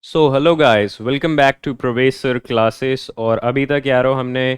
So hello guys, welcome back to Pravesh sir classes. और अभी तक यारो हमने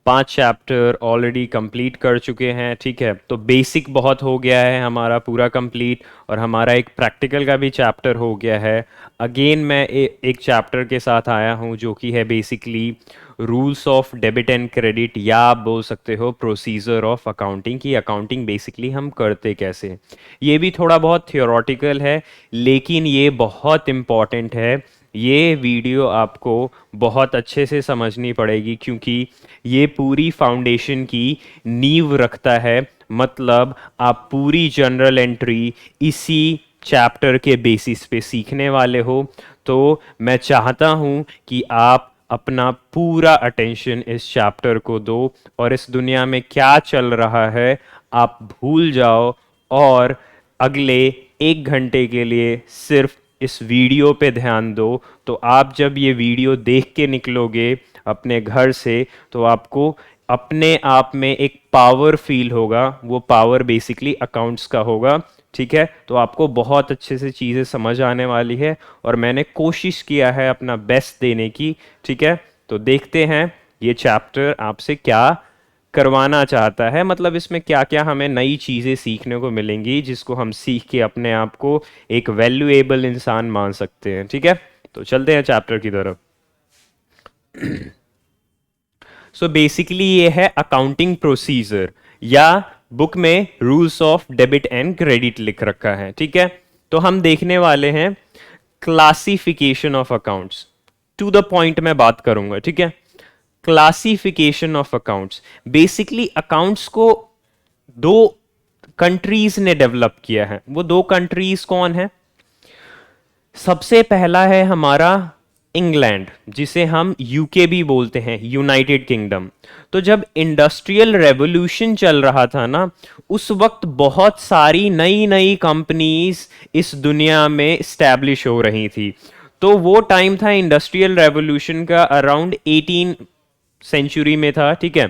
5 चैप्टर ऑलरेडी कंप्लीट कर चुके हैं। ठीक है, तो बेसिक बहुत हो गया है हमारा पूरा कंप्लीट, और हमारा एक प्रैक्टिकल का भी चैप्टर हो गया है। अगेन मैं एक चैप्टर के साथ आया हूँ जो कि है basically rules of debit and credit, या आप बोल सकते हो प्रोसीजर ऑफ अकाउंटिंग, की अकाउंटिंग बेसिकली हम करते कैसे। ये भी थोड़ा बहुत थियोरटिकल है, लेकिन ये बहुत इम्पॉर्टेंट है। ये वीडियो आपको बहुत अच्छे से समझनी पड़ेगी, क्योंकि ये पूरी फाउंडेशन की नींव रखता है। मतलब आप पूरी जनरल एंट्री इसी चैप्टर के बेसिस पे सीखने वाले हो। तो मैं चाहता हूँ कि आप अपना पूरा अटेंशन इस चैप्टर को दो, और इस दुनिया में क्या चल रहा है आप भूल जाओ, और अगले 1 घंटे के लिए सिर्फ इस वीडियो पे ध्यान दो। तो आप जब ये वीडियो देख के निकलोगे अपने घर से, तो आपको अपने आप में एक पावर फील होगा। वो पावर बेसिकली अकाउंट्स का होगा। ठीक है, तो आपको बहुत अच्छे से चीज़ें समझ आने वाली है, और मैंने कोशिश किया है अपना बेस्ट देने की। ठीक है, तो देखते हैं ये चैप्टर आपसे क्या करवाना चाहता है। मतलब इसमें क्या क्या हमें नई चीज़ें सीखने को मिलेंगी, जिसको हम सीख के अपने आप को एक वैल्यूएबल इंसान मान सकते हैं। ठीक है, तो चलते हैं चैप्टर की तरफ। सो बेसिकली ये है अकाउंटिंग प्रोसीजर, या बुक में rules of debit and credit लिख रखा है। ठीक है, तो हम देखने वाले हैं classification of accounts. To the point में बात करूंगा। ठीक है, classification of accounts, basically accounts को दो कंट्रीज ने डेवलप किया है। वो दो कंट्रीज कौन है? सबसे पहला है हमारा इंग्लैंड, जिसे हम यूके भी बोलते हैं, यूनाइटेड किंगडम। तो जब इंडस्ट्रियल रेवोल्यूशन चल रहा था ना, उस वक्त बहुत सारी नई नई कंपनीज इस दुनिया में स्टैब्लिश हो रही थी। तो वो टाइम था इंडस्ट्रियल रेवोल्यूशन का, अराउंड 18 सेंचुरी में था। ठीक है,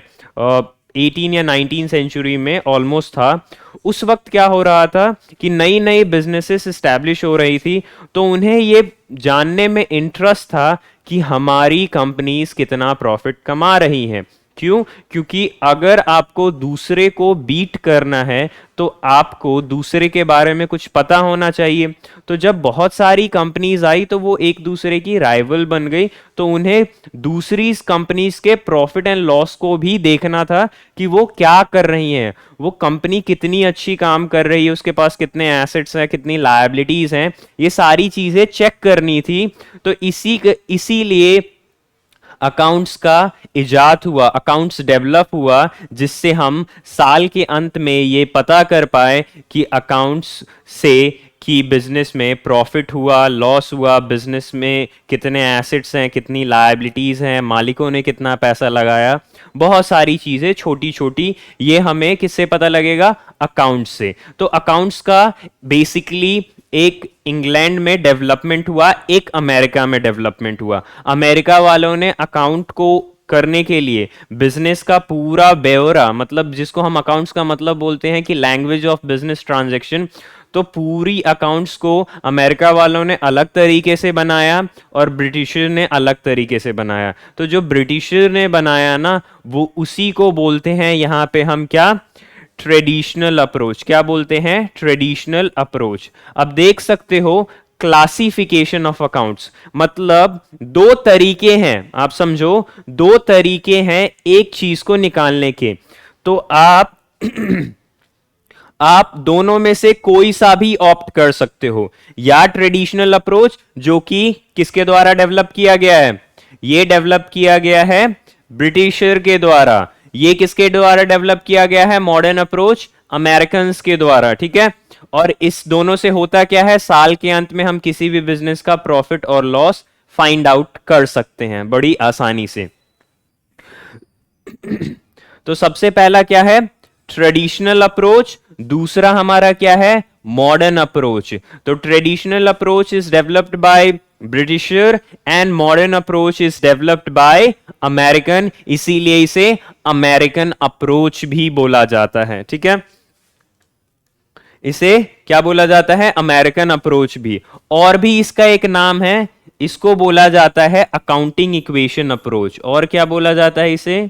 18 या 19 सेंचुरी में ऑलमोस्ट था। उस वक्त क्या हो रहा था कि नई नई बिजनेसेस इस्टेब्लिश हो रही थी, तो उन्हें ये जानने में इंटरेस्ट था कि हमारी कंपनीज कितना प्रॉफिट कमा रही हैं। क्यों? क्योंकि अगर आपको दूसरे को बीट करना है, तो आपको दूसरे के बारे में कुछ पता होना चाहिए। तो जब बहुत सारी कंपनीज आई, तो वो एक दूसरे की राइवल बन गई। तो उन्हें दूसरी कंपनीज के प्रॉफिट एंड लॉस को भी देखना था कि वो क्या कर रही हैं, वो कंपनी कितनी अच्छी काम कर रही है, उसके पास कितने एसेट्स हैं, कितनी लायबिलिटीज हैं, ये सारी चीजें चेक करनी थी। तो इसीलिए अकाउंट्स का इजाद हुआ, अकाउंट्स डेवलप हुआ, जिससे हम साल के अंत में ये पता कर पाए कि अकाउंट्स से कि बिजनेस में प्रॉफिट हुआ, लॉस हुआ, बिजनेस में कितने एसेट्स हैं, कितनी लायबिलिटीज़ हैं, मालिकों ने कितना पैसा लगाया। बहुत सारी चीज़ें छोटी छोटी, ये हमें किससे पता लगेगा? अकाउंट्स से। तो अकाउंट्स का बेसिकली एक इंग्लैंड में डेवलपमेंट हुआ, एक अमेरिका में डेवलपमेंट हुआ। अमेरिका वालों ने अकाउंट को करने के लिए बिजनेस का पूरा ब्यौरा, मतलब जिसको हम अकाउंट्स का मतलब बोलते हैं कि लैंग्वेज ऑफ बिजनेस ट्रांजैक्शन, तो पूरी अकाउंट्स को अमेरिका वालों ने अलग तरीके से बनाया, और ब्रिटिशर ने अलग तरीके से बनाया। तो जो ब्रिटिशर ने बनाया ना, वो उसी को बोलते हैं यहाँ पे हम क्या? Traditional approach. क्या बोलते हैं? Traditional approach. अब देख सकते हो क्लासिफिकेशन ऑफ अकाउंट्स, मतलब दो तरीके हैं, आप समझो, दो तरीके हैं एक चीज को निकालने के। तो आप दोनों में से कोई सा भी ऑप्ट कर सकते हो। या ट्रेडिशनल अप्रोच, जो कि किसके द्वारा डेवलप किया गया है? ये डेवलप किया गया है ब्रिटिशर के द्वारा। ये किसके द्वारा डेवलप किया गया है? मॉडर्न अप्रोच अमेरिकन के द्वारा। ठीक है, और इस दोनों से होता क्या है? साल के अंत में हम किसी भी बिजनेस का प्रॉफिट और लॉस फाइंड आउट कर सकते हैं बड़ी आसानी से। तो सबसे पहला क्या है? Traditional approach. दूसरा हमारा क्या है? Modern approach. तो traditional approach is developed by Britisher and modern approach is developed by American, इसीलिए इसे अमेरिकन अप्रोच भी बोला जाता है। ठीक है, इसे क्या बोला जाता है? अमेरिकन अप्रोच भी। और भी इसका एक नाम है, इसको बोला जाता है अकाउंटिंग इक्वेशन अप्रोच। और क्या बोला जाता है इसे?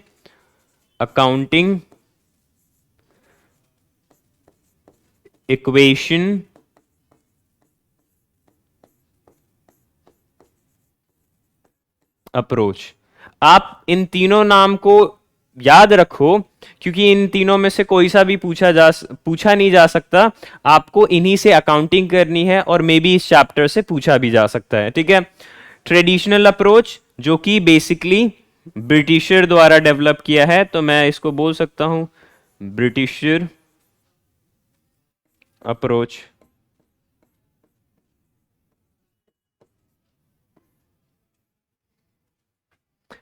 Accounting equation approach. आप इन तीनों नाम को याद रखो, क्योंकि इन तीनों में से कोई सा भी पूछा नहीं जा सकता। आपको इन्हीं से अकाउंटिंग करनी है और मे बी इस चैप्टर से पूछा भी जा सकता है, ठीक है। ट्रेडिशनल अप्रोच, जो कि बेसिकली ब्रिटिशर द्वारा डेवलप किया है, तो मैं इसको बोल सकता हूं ब्रिटिशर अप्रोच।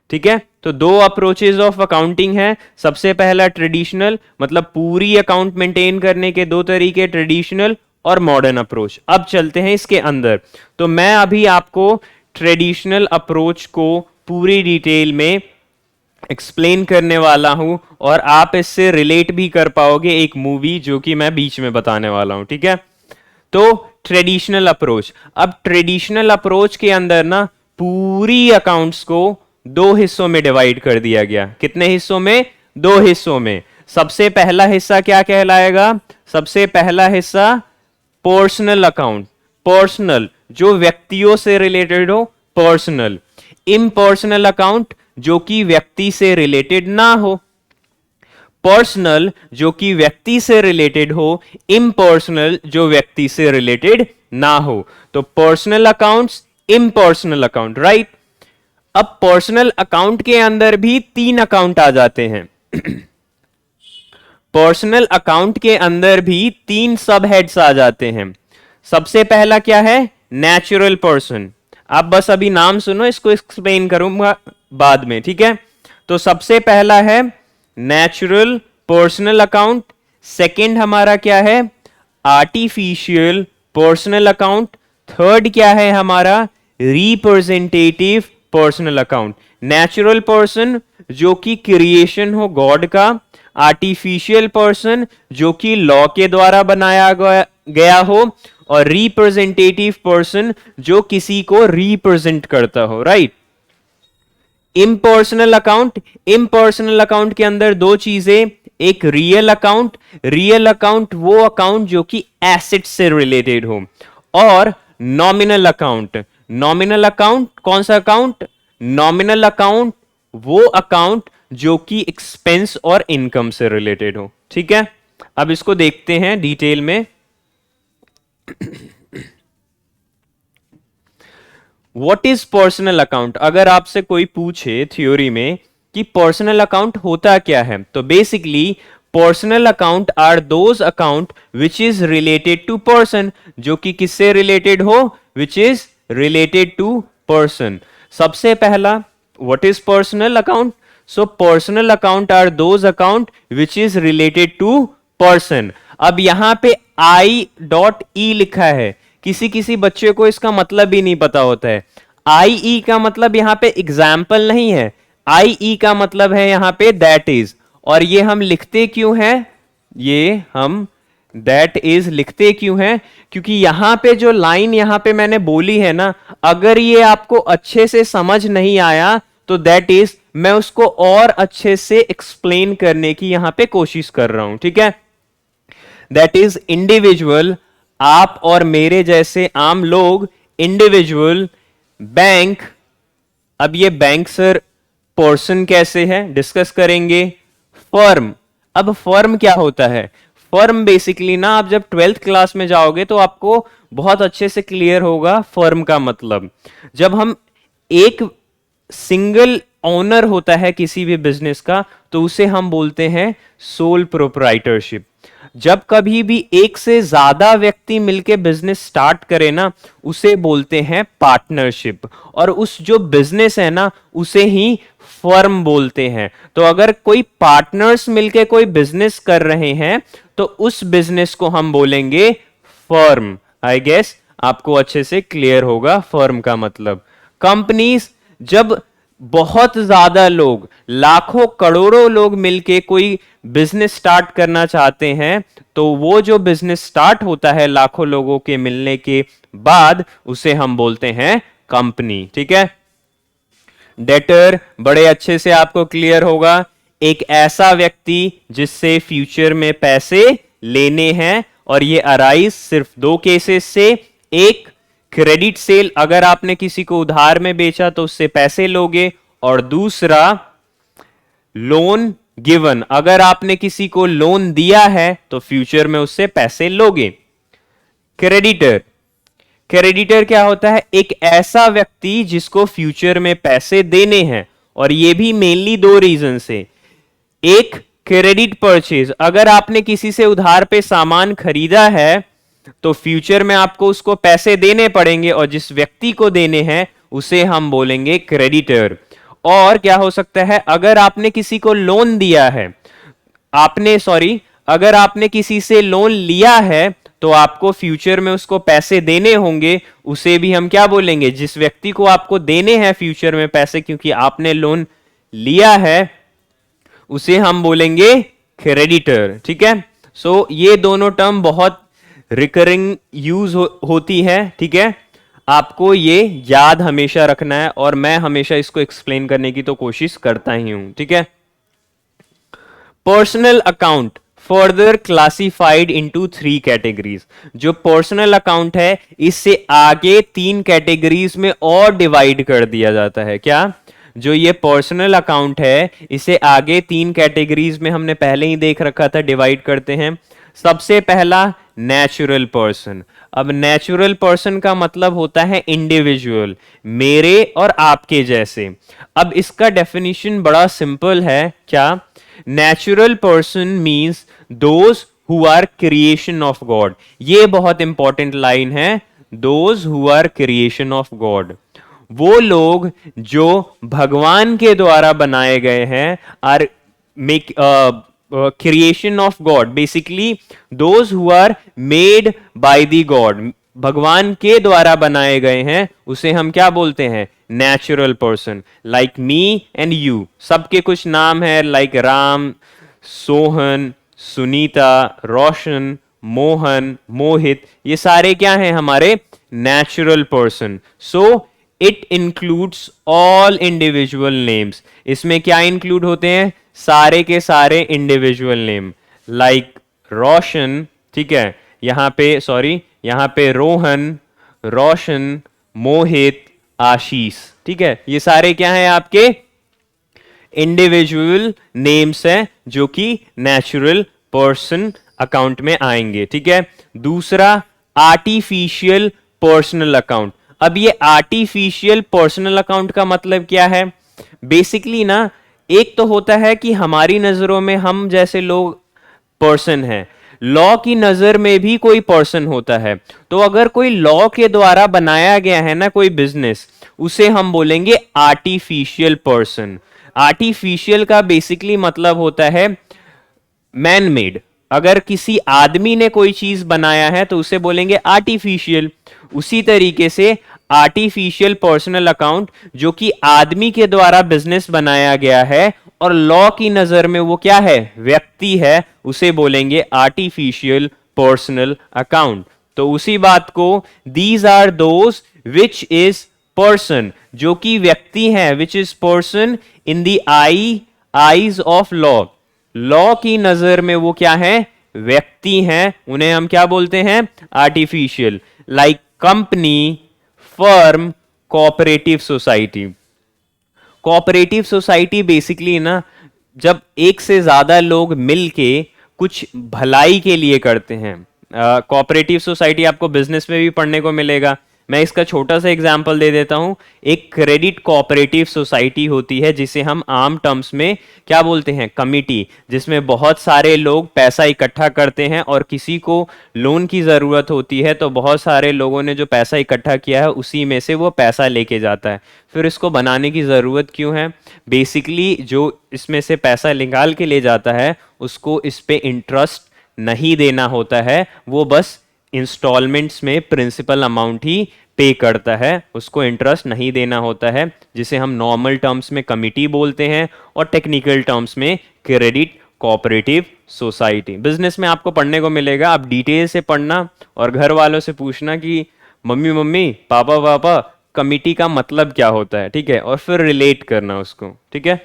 ठीक है, तो दो अप्रोचेज ऑफ अकाउंटिंग है। सबसे पहला ट्रेडिशनल, मतलब पूरी अकाउंट मेंटेन करने के दो तरीके, ट्रेडिशनल और मॉडर्न अप्रोच। अब चलते हैं इसके अंदर। तो मैं अभी आपको ट्रेडिशनल अप्रोच को पूरी डिटेल में एक्सप्लेन करने वाला हूं, और आप इससे रिलेट भी कर पाओगे एक मूवी जो कि मैं बीच में बताने वाला हूं, ठीक है। तो ट्रेडिशनल अप्रोच, अब ट्रेडिशनल अप्रोच के अंदर ना पूरी अकाउंट्स को दो हिस्सों में डिवाइड कर दिया गया। कितने हिस्सों में? दो हिस्सों में। सबसे पहला हिस्सा क्या कहलाएगा? सबसे पहला हिस्सा पर्सनल अकाउंट। पर्सनल, जो व्यक्तियों से रिलेटेड हो, पर्सनल। इम्पर्सनल अकाउंट, जो कि व्यक्ति से रिलेटेड ना हो। पर्सनल, जो कि व्यक्ति से रिलेटेड हो। इम्पर्सनल, जो व्यक्ति से रिलेटेड ना हो। तो personal accounts, impersonal account, right. अब पर्सनल अकाउंट के अंदर भी तीन अकाउंट आ जाते हैं। पर्सनल अकाउंट के अंदर भी तीन सब हेड्स आ जाते हैं। सबसे पहला क्या है? Natural person. आप बस अभी नाम सुनो, इसको एक्सप्लेन करूंगा बाद में, ठीक है। तो सबसे पहला है नेचुरल पर्सनल अकाउंट। सेकंड हमारा क्या है? Artificial personal account. थर्ड क्या है हमारा? Representative personal account. Natural person, जो कि क्रिएशन हो गॉड का। आर्टिफिशियल पर्सन, जो कि लॉ के द्वारा बनाया गया हो। और रिप्रेजेंटेटिव पर्सन, जो किसी को रिप्रेजेंट करता हो, right. Impersonal account, impersonal account के अंदर दो चीजें, एक रियल अकाउंट। रियल अकाउंट वो अकाउंट जो कि एसेट से रिलेटेड हो। और नॉमिनल अकाउंट। नॉमिनल अकाउंट कौन सा अकाउंट? नॉमिनल अकाउंट वो अकाउंट जो कि एक्सपेंस और इनकम से रिलेटेड हो, ठीक है। अब इसको देखते हैं डिटेल में। What is personal account? अगर आपसे कोई पूछे थ्योरी में कि पर्सनल अकाउंट होता क्या है, तो basically personal account are those account which is related to person. जो कि किससे रिलेटेड हो? Which is related to person. सबसे पहला, what is personal account? So personal account are those account which is related to person. अब यहां पे I.E लिखा है। किसी किसी बच्चे को इसका मतलब भी नहीं पता होता है। I.E का मतलब यहां पे एग्जाम्पल नहीं है। I.E का मतलब है यहां पे दैट इज। और ये हम लिखते क्यों हैं? ये हम दैट इज लिखते क्यों हैं? क्योंकि यहां पे जो लाइन यहां पे मैंने बोली है ना, अगर ये आपको अच्छे से समझ नहीं आया तो दैट इज मैं उसको और अच्छे से एक्सप्लेन करने की यहां पे कोशिश कर रहा हूं, ठीक है। दैट इज इंडिविजुअल, आप और मेरे जैसे आम लोग। Individual, bank. अब ये बैंक सर पर्सन कैसे है, डिस्कस करेंगे। फर्म, अब फर्म क्या होता है? फर्म बेसिकली ना, आप जब 12th क्लास में जाओगे तो आपको बहुत अच्छे से क्लियर होगा फर्म का मतलब। जब हम एक सिंगल ओनर होता है किसी भी बिजनेस का, तो उसे हम बोलते हैं सोल प्रोप्राइटरशिप। जब कभी भी एक से ज्यादा व्यक्ति मिलके बिजनेस स्टार्ट करे ना, उसे बोलते हैं पार्टनरशिप। और उस जो बिजनेस है ना, उसे ही फर्म बोलते हैं। तो अगर कोई पार्टनर्स मिलके कोई बिजनेस कर रहे हैं तो उस बिजनेस को हम बोलेंगे फर्म। आई गेस आपको अच्छे से क्लियर होगा फर्म का मतलब। कंपनीज, जब बहुत ज्यादा लोग, लाखों करोड़ों लोग मिलके कोई बिजनेस स्टार्ट करना चाहते हैं, तो वो जो बिजनेस स्टार्ट होता है लाखों लोगों के मिलने के बाद, उसे हम बोलते हैं कंपनी, ठीक है। डेटर बड़े अच्छे से आपको क्लियर होगा, एक ऐसा व्यक्ति जिससे फ्यूचर में पैसे लेने हैं, और ये अराइज सिर्फ दो केसेस से, एक क्रेडिट सेल, अगर आपने किसी को उधार में बेचा तो उससे पैसे लोगे, और दूसरा लोन गिवन, अगर आपने किसी को लोन दिया है तो फ्यूचर में उससे पैसे लोगे। क्रेडिटर, क्रेडिटर क्या होता है, एक ऐसा व्यक्ति जिसको फ्यूचर में पैसे देने हैं, और ये भी मेनली दो रीजन से। एक क्रेडिट परचेज, अगर आपने किसी से उधार पे सामान खरीदा है तो फ्यूचर में आपको उसको पैसे देने पड़ेंगे, और जिस व्यक्ति को देने हैं उसे हम बोलेंगे क्रेडिटर। और क्या हो सकता है, अगर आपने किसी को लोन दिया है, अगर आपने किसी से लोन लिया है तो आपको फ्यूचर में उसको पैसे देने होंगे, उसे भी हम क्या बोलेंगे, जिस व्यक्ति को आपको देने हैं फ्यूचर में पैसे क्योंकि आपने लोन लिया है, उसे हम बोलेंगे क्रेडिटर, ठीक है। सो ये दोनों टर्म बहुत रिकरिंग यूज होती है, ठीक है। आपको ये याद हमेशा रखना है, और मैं हमेशा इसको एक्सप्लेन करने की तो कोशिश करता ही हूं, ठीक है। Personal account further classified into 3 categories. जो पर्सनल अकाउंट है इससे आगे 3 कैटेगरीज में और डिवाइड कर दिया जाता है। क्या, जो ये पर्सनल अकाउंट है इसे आगे 3 कैटेगरीज में हमने पहले ही देख रखा था, डिवाइड करते हैं। सबसे पहला नेचुरल पर्सन। अब नेचुरल पर्सन का मतलब होता है इंडिविजुअल, मेरे और आपके जैसे। अब इसका डेफिनेशन बड़ा सिंपल है। क्या, natural person means those who are creation of god. ये बहुत इंपॉर्टेंट लाइन है, those who are creation of god. वो लोग जो भगवान के द्वारा बनाए गए हैं, are make creation of god, basically those who are made by the god, भगवान के द्वारा बनाए गए हैं, उसे हम क्या बोलते हैं, natural person. Like me and you, सबके कुछ नाम है, लाइक राम, सोहन, सुनीता, रोशन, मोहन, मोहित, ये सारे क्या हैं, हमारे natural person. So it includes all individual names. इसमें क्या इंक्लूड होते हैं, सारे के सारे इंडिविजुअल नेम, लाइक रोशन, ठीक है, यहां पे रोहन, रोशन, मोहित, आशीष, ठीक है, ये सारे क्या हैं, आपके इंडिविजुअल नेम्स हैं जो कि नेचुरल पर्सन अकाउंट में आएंगे, ठीक है। दूसरा, आर्टिफिशियल पर्सनल अकाउंट। अब ये आर्टिफिशियल पर्सनल अकाउंट का मतलब क्या है, बेसिकली ना, एक तो होता है कि हमारी नजरों में हम जैसे लोग पर्सन हैं, लॉ की नजर में भी कोई पर्सन होता है। तो अगर कोई लॉ के द्वारा बनाया गया है ना कोई बिजनेस, उसे हम बोलेंगे आर्टिफिशियल पर्सन। आर्टिफिशियल का बेसिकली मतलब होता है मैन मेड। अगर किसी आदमी ने कोई चीज बनाया है तो उसे बोलेंगे आर्टिफिशियल। उसी तरीके से आर्टिफिशियल पर्सनल अकाउंट, जो कि आदमी के द्वारा बिजनेस बनाया गया है और लॉ की नजर में वो क्या है, व्यक्ति है, उसे बोलेंगे आर्टिफिशियल पर्सनल अकाउंट। तो उसी बात को, these are those which is person, जो कि व्यक्ति है, which is person in the eyes of law. Law की नजर में वो क्या है, व्यक्ति हैं, उन्हें हम क्या बोलते हैं, artificial. Like company, firm, cooperative society. Cooperative society basically ना, जब एक से ज्यादा लोग मिलके कुछ भलाई के लिए करते हैं। कोऑपरेटिव सोसाइटी आपको बिजनेस में भी पढ़ने को मिलेगा। मैं इसका छोटा सा एग्जांपल दे देता हूं। एक क्रेडिट कोऑपरेटिव सोसाइटी होती है जिसे हम आम टर्म्स में क्या बोलते हैं, कमिटी, जिसमें बहुत सारे लोग पैसा इकट्ठा करते हैं और किसी को लोन की जरूरत होती है तो बहुत सारे लोगों ने जो पैसा इकट्ठा किया है उसी में से वो पैसा लेके जाता है। फिर इसको बनाने की जरूरत क्यों है, बेसिकली जो इसमें से पैसा निकाल के ले जाता है उसको इस पे इंटरेस्ट नहीं देना होता है, वो बस इंस्टॉलमेंट्स में प्रिंसिपल अमाउंट ही पे करता है, उसको इंटरेस्ट नहीं देना होता है, जिसे हम नॉर्मल टर्म्स में कमिटी बोलते हैं और टेक्निकल टर्म्स में क्रेडिट कोऑपरेटिव सोसाइटी। बिजनेस में आपको पढ़ने को मिलेगा, आप डिटेल से पढ़ना और घर वालों से पूछना कि मम्मी मम्मी, पापा पापा, कमिटी का मतलब क्या होता है, ठीक है, और फिर रिलेट करना उसको, ठीक है।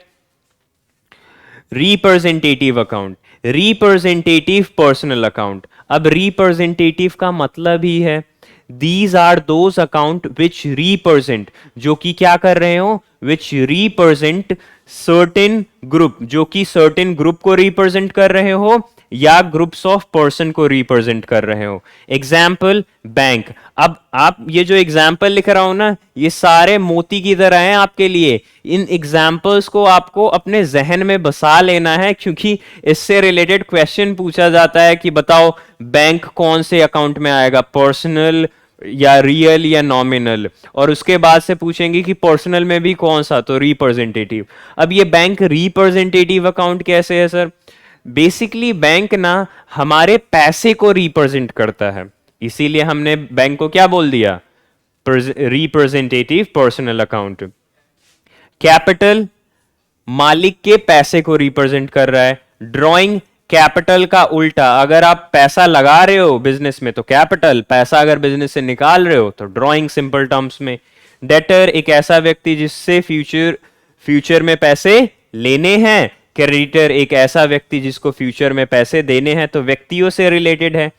Representative account, representative personal account. अब रिप्रेजेंटेटिव का मतलब ही है these are those account which represent, जो कि क्या कर रहे हो, विच रिप्रेजेंट सर्टेन ग्रुप, जो कि सर्टेन ग्रुप को रिप्रेजेंट कर रहे हो या ग्रुप्स ऑफ पर्सन को रिप्रेजेंट कर रहे हो। Example bank. अब आप ये जो एग्जाम्पल लिख रहा हूं ना, ये सारे मोती की तरह हैं आपके लिए। इन एग्जाम्पल्स को आपको अपने जहन में बसा लेना है, क्योंकि इससे रिलेटेड क्वेश्चन पूछा जाता है कि बताओ बैंक कौन से अकाउंट में आएगा, पर्सनल या रियल या नॉमिनल, और उसके बाद से पूछेंगे कि पर्सनल में भी कौन सा, तो रिप्रेजेंटेटिव। अब ये बैंक रिप्रेजेंटेटिव अकाउंट कैसे है सर? बेसिकली बैंक ना हमारे पैसे को रिप्रेजेंट करता है, इसीलिए हमने बैंक को क्या बोल दिया, रिप्रेजेंटेटिव पर्सनल अकाउंट। कैपिटल मालिक के पैसे को रिप्रेजेंट कर रहा है। ड्रॉइंग कैपिटल का उल्टा, अगर आप पैसा लगा रहे हो बिजनेस में तो कैपिटल, पैसा अगर बिजनेस से निकाल रहे हो तो ड्रॉइंग सिंपल टर्म्स में। डेटर एक ऐसा व्यक्ति जिससे फ्यूचर में पैसे लेने हैं। क्रेडिटर एक ऐसा व्यक्ति जिसको फ्यूचर में पैसे देने हैं, तो व्यक्तियों से रिलेटेड है।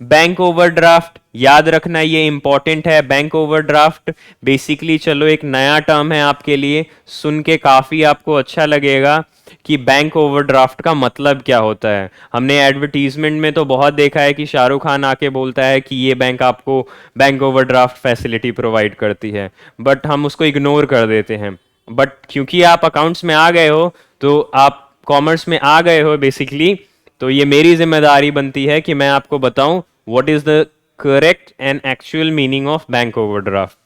बैंक ओवरड्राफ्ट याद रखना, ये इंपॉर्टेंट है। बैंक ओवरड्राफ्ट बेसिकली, चलो एक नया टर्म है आपके लिए, सुन के काफी आपको अच्छा लगेगा कि बैंक ओवरड्राफ्ट का मतलब क्या होता है। हमने एडवर्टीजमेंट में तो बहुत देखा है कि शाहरुख खान आके बोलता है कि ये बैंक आपको बैंक ओवरड्राफ्ट फैसिलिटी प्रोवाइड करती है, बट हम उसको इग्नोर कर देते हैं। बट क्योंकि आप अकाउंट्स में आ गए हो, तो आप कॉमर्स में आ गए हो बेसिकली, तो ये मेरी जिम्मेदारी बनती है कि मैं आपको बताऊं what is the correct and actual meaning of bank overdraft.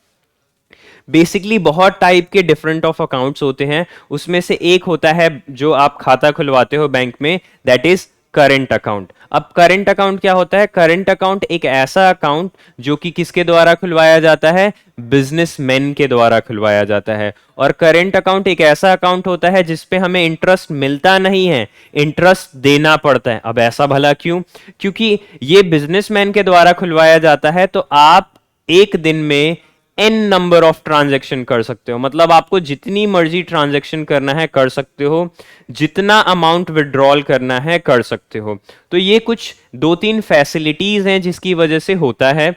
Basically बहुत टाइप के डिफरेंट ऑफ अकाउंट्स होते हैं, उसमें से एक होता है जो आप खाता खुलवाते हो बैंक में, दैट इज करंट अकाउंट। अब करंट अकाउंट क्या होता है? करंट अकाउंट एक ऐसा अकाउंट जो कि किसके द्वारा खुलवाया जाता है, बिजनेसमैन के द्वारा खुलवाया जाता है। और करंट अकाउंट एक ऐसा अकाउंट होता है जिसपे हमें इंटरेस्ट मिलता नहीं है, इंटरेस्ट देना पड़ता है। अब ऐसा भला क्यों? क्योंकि ये बिजनेसमैन के द्वारा खुलवाया जाता है, तो आप एक दिन में n नंबर ऑफ ट्रांजैक्शन कर सकते हो, मतलब आपको जितनी मर्जी ट्रांजैक्शन करना है कर सकते हो, जितना अमाउंट विड्रॉल करना है कर सकते हो। तो ये कुछ 2-3 फैसिलिटीज हैं जिसकी वजह से होता है।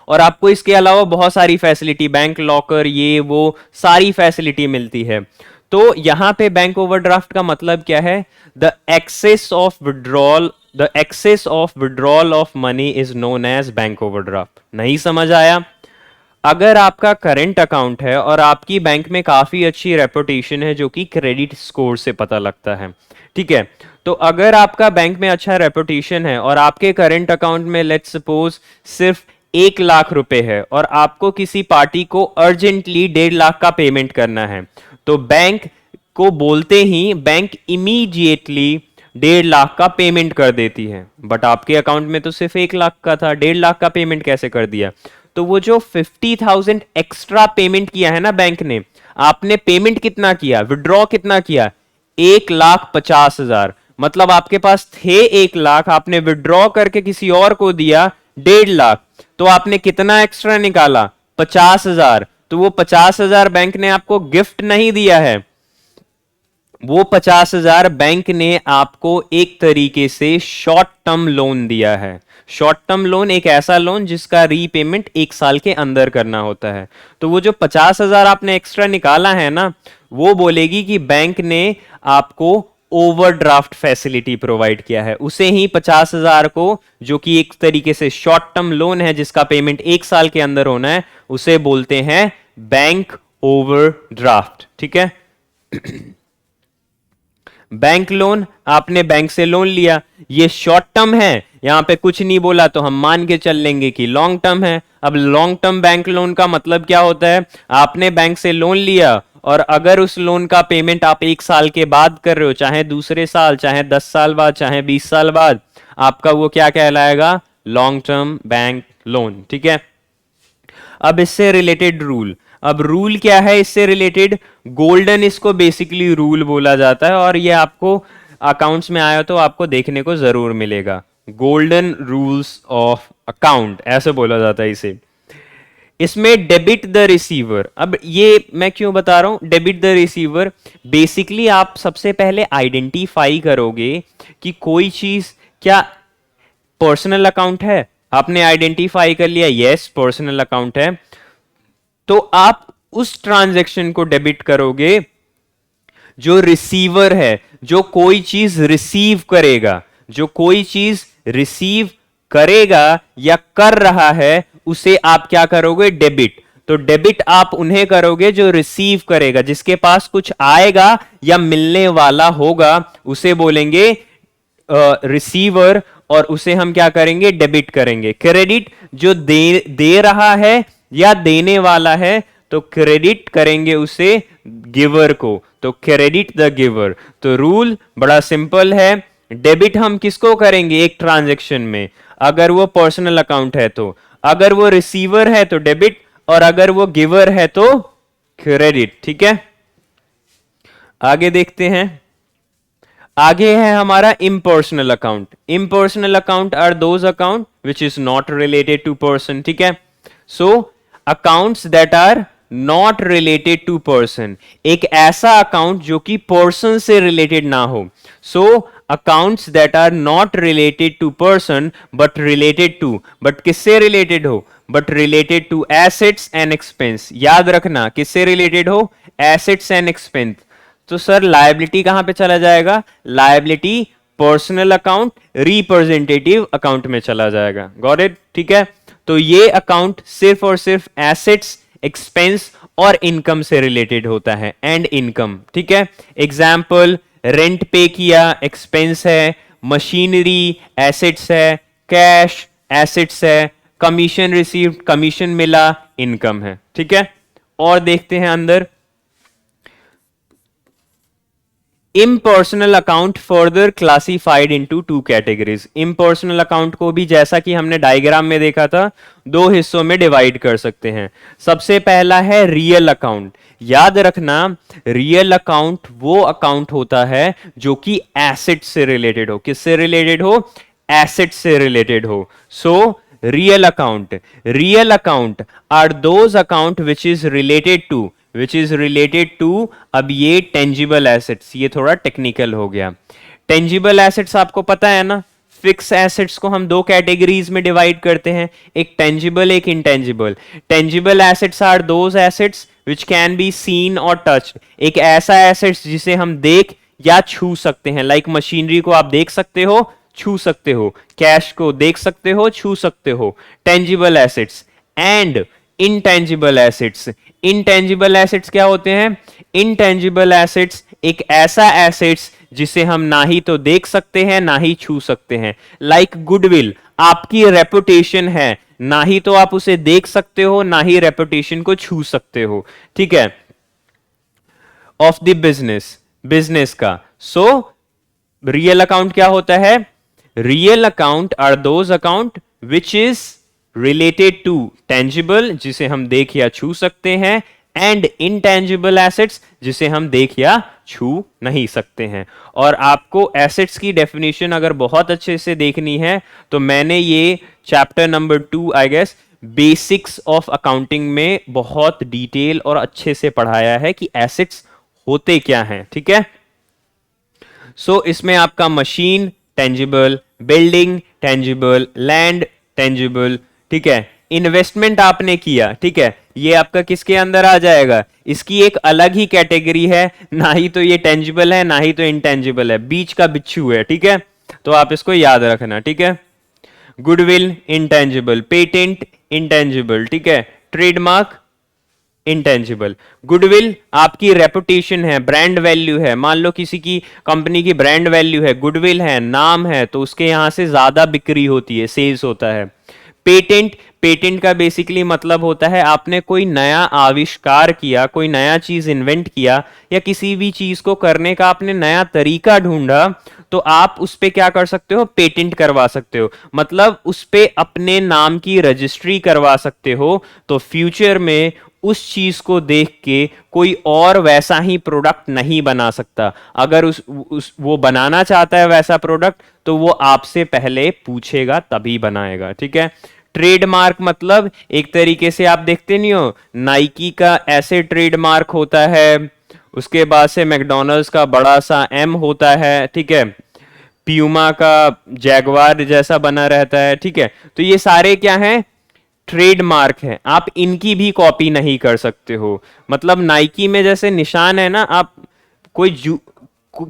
और आपको इसके अलावा बहुत सारी फैसिलिटी, बैंक लॉकर, ये वो सारी फैसिलिटी मिलती है। तो यहां पे बैंक ओवरड्राफ्ट का मतलब क्या है? The excess of withdrawal of money is known as bank overdraft. नहीं समझ आया? अगर आपका करंट अकाउंट है और आपकी बैंक में काफी अच्छी रेपुटेशन है, जो कि क्रेडिट स्कोर से पता लगता है, ठीक है, तो अगर आपका बैंक में अच्छा रेपुटेशन है और आपके करंट अकाउंट में लेट्स सपोज सिर्फ 1 लाख रुपए है और आपको किसी पार्टी को अर्जेंटली 1.5 लाख का पेमेंट करना है, तो बैंक को बोलते ही बैंक इमीडिएटली 1.5 लाख का पेमेंट कर देती है। बट आपके अकाउंट में तो सिर्फ 1 लाख का था, 1.5 लाख का पेमेंट कैसे कर दिया? तो वो जो 50,000 एक्स्ट्रा पेमेंट किया है ना बैंक ने, आपने पेमेंट कितना किया, विड्रॉ कितना किया? 1,50,000। मतलब आपके पास थे 1 लाख, आपने विड्रॉ करके किसी और को दिया 1.5 लाख, तो आपने कितना एक्स्ट्रा निकाला? 50,000। तो वो 50,000 बैंक ने आपको गिफ्ट नहीं दिया है, वो 50,000 बैंक ने आपको एक तरीके से शॉर्ट टर्म लोन दिया है। शॉर्ट टर्म लोन एक ऐसा लोन जिसका रीपेमेंट 1 साल के अंदर करना होता है। तो वो जो 50,000 आपने एक्स्ट्रा निकाला है ना, वो बोलेगी कि बैंक ने आपको ओवरड्राफ्ट फैसिलिटी प्रोवाइड किया है। उसे ही 50,000 को, जो कि एक तरीके से शॉर्ट टर्म लोन है जिसका पेमेंट 1 साल के अंदर होना है, उसे बोलते हैं बैंक ओवरड्राफ्ट। ठीक है। बैंक लोन, आपने बैंक से लोन लिया, ये शॉर्ट टर्म है, यहां पे कुछ नहीं बोला तो हम मान के चल लेंगे कि लॉन्ग टर्म है। अब लॉन्ग टर्म बैंक लोन का मतलब क्या होता है? आपने बैंक से लोन लिया और अगर उस लोन का पेमेंट आप 1 साल के बाद कर रहे हो, चाहे दूसरे साल, चाहे 10 साल बाद, चाहे 20 साल बाद, आपका वो क्या कहलाएगा? Long term bank loan. ठीक है। अब इससे रिलेटेड रूल, अब रूल क्या है इससे रिलेटेड? गोल्डन इसको बेसिकली रूल बोला जाता है, और ये आपको अकाउंट्स में आया तो आपको देखने को जरूर मिलेगा। गोल्डन रूल्स ऑफ अकाउंट ऐसे बोला जाता है इसे। इसमें डेबिट द रिसीवर। अब ये मैं क्यों बता रहा हूं डेबिट द रिसीवर, बेसिकली आप सबसे पहले आइडेंटिफाई करोगे कि कोई चीज क्या पर्सनल अकाउंट है। आपने आइडेंटिफाई कर लिया यस पर्सनल अकाउंट है, तो आप उस ट्रांजैक्शन को डेबिट करोगे जो रिसीवर है, जो कोई चीज रिसीव करेगा, जो कोई चीज रिसीव करेगा या कर रहा है उसे आप क्या करोगे डेबिट। तो डेबिट आप उन्हें करोगे जो रिसीव करेगा, जिसके पास कुछ आएगा या मिलने वाला होगा उसे बोलेंगे रिसीवर, और उसे हम क्या करेंगे डेबिट करेंगे। क्रेडिट जो दे रहा है या देने वाला है तो क्रेडिट करेंगे उसे गिवर को, तो क्रेडिट द गिवर। तो रूल बड़ा सिंपल है, डेबिट हम किसको करेंगे एक ट्रांजैक्शन में, अगर वो पर्सनल अकाउंट है तो, अगर वो रिसीवर है तो डेबिट, और अगर वो गिवर है तो क्रेडिट। ठीक है, आगे देखते हैं। आगे है हमारा impersonal account. Impersonal account are those account which is not related to person. ठीक है, so accounts that are not related to person, एक ऐसा अकाउंट जो कि पर्सन से रिलेटेड ना हो। So accounts that are not related to person but related to, but किससे रिलेटेड हो, but related to assets and expense. याद रखना किससे रिलेटेड हो, एसेट्स एंड एक्सपेंस। तो सर लायबिलिटी कहां पे चला जाएगा, liability personal account representative account में चला जाएगा। Got it. ठीक है, तो ये अकाउंट सिर्फ और सिर्फ एसेट्स, एक्सपेंस और इनकम से रिलेटेड होता है, एंड इनकम। ठीक है, एग्जाम्पल रेंट पे किया एक्सपेंस है, मशीनरी एसेट्स है, कैश एसेट्स है, कमीशन रिसीव्ड कमीशन मिला इनकम है। ठीक है, और देखते हैं अंदर। Impersonal account further classified into two categories. Impersonal account को भी जैसा कि हमने डायग्राम में देखा था दो हिस्सों में डिवाइड कर सकते हैं। सबसे पहला है रियल अकाउंट। याद रखना रियल अकाउंट वो अकाउंट होता है जो कि एसेट से रिलेटेड हो। किससे रिलेटेड हो, एसेट से रिलेटेड हो। So real account are those account which is related to अब ये टेंजिबल एसेट्स, ये थोड़ा टेक्निकल हो गया। टेंजिबल एसेट्स आपको पता है ना, फिक्स एसेट्स को हम दो कैटेगरीज में डिवाइड करते हैं, एक टेंजिबल एक intangible. Tangible assets are those assets which can be seen और टच्ड, एक ऐसा एसेट्स जिसे हम देख या छू सकते हैं। लाइक मशीनरी को आप देख सकते हो, छू सकते हो, कैश को देख सकते हो, छू सकते हो। Tangible assets and intangible assets. Intangible assets क्या होते हैं, इंटेंजिबल एसेट्स एक ऐसा एसेट्स जिसे हम ना ही तो देख सकते हैं ना ही छू सकते हैं। लाइक गुडविल, आपकी रेपुटेशन है, ना ही तो आप उसे देख सकते हो ना ही रेपुटेशन को छू सकते हो। ठीक है, ऑफ द बिजनेस का। सो रियल अकाउंट क्या होता है, real account are those account which is related to tangible जिसे हम देख या छू सकते हैं, एंड इनटेंजिबल एसेट्स जिसे हम देख या छू नहीं सकते हैं। और आपको एसेट्स की डेफिनेशन अगर बहुत अच्छे से देखनी है तो मैंने ये chapter number 2 I guess basics of accounting में बहुत डिटेल और अच्छे से पढ़ाया है कि एसेट्स होते क्या हैं। ठीक है, सो इसमें आपका machine tangible, building tangible, land tangible. ठीक है, इन्वेस्टमेंट आपने किया, ठीक है, ये आपका किसके अंदर आ जाएगा, इसकी एक अलग ही कैटेगरी है, ना ही तो ये टेंजिबल है ना ही तो इंटेंजिबल है, बीच का बिच्छू है। ठीक है, तो आप इसको याद रखना। ठीक है, गुडविल इंटेंजिबल, पेटेंट इंटेंजिबल, ठीक है, ट्रेडमार्क इंटेंजिबल। गुडविल आपकी रेपुटेशन है, ब्रांड वैल्यू है, मान लो किसी की कंपनी की ब्रांड वैल्यू है, गुडविल है, नाम है, तो उसके यहां से ज्यादा बिक्री होती है, सेल्स होता है। पेटेंट का बेसिकली मतलब होता है आपने कोई नया आविष्कार किया, कोई नया चीज इन्वेंट किया, या किसी भी चीज को करने का आपने नया तरीका ढूंढा, तो आप उस पे क्या कर सकते हो, पेटेंट करवा सकते हो, मतलब उस पे अपने नाम की रजिस्ट्री करवा सकते हो। तो फ्यूचर में उस चीज को देख के कोई और वैसा ही प्रोडक्ट नहीं बना सकता। अगर वो बनाना चाहता है वैसा प्रोडक्ट तो वो आपसे पहले पूछेगा तभी बनाएगा। ठीक है, ट्रेडमार्क मतलब एक तरीके से आप देखते नहीं हो, नाइकी का ऐसे ट्रेडमार्क होता है, उसके बाद से मैकडोनल्ड्स का बड़ा सा एम होता है, ठीक है, प्यूमा का जैगवार जैसा बना रहता है, ठीक है। तो ये सारे क्या हैं, ट्रेडमार्क है, आप इनकी भी कॉपी नहीं कर सकते हो। मतलब नाइकी में जैसे निशान है ना, आप कोई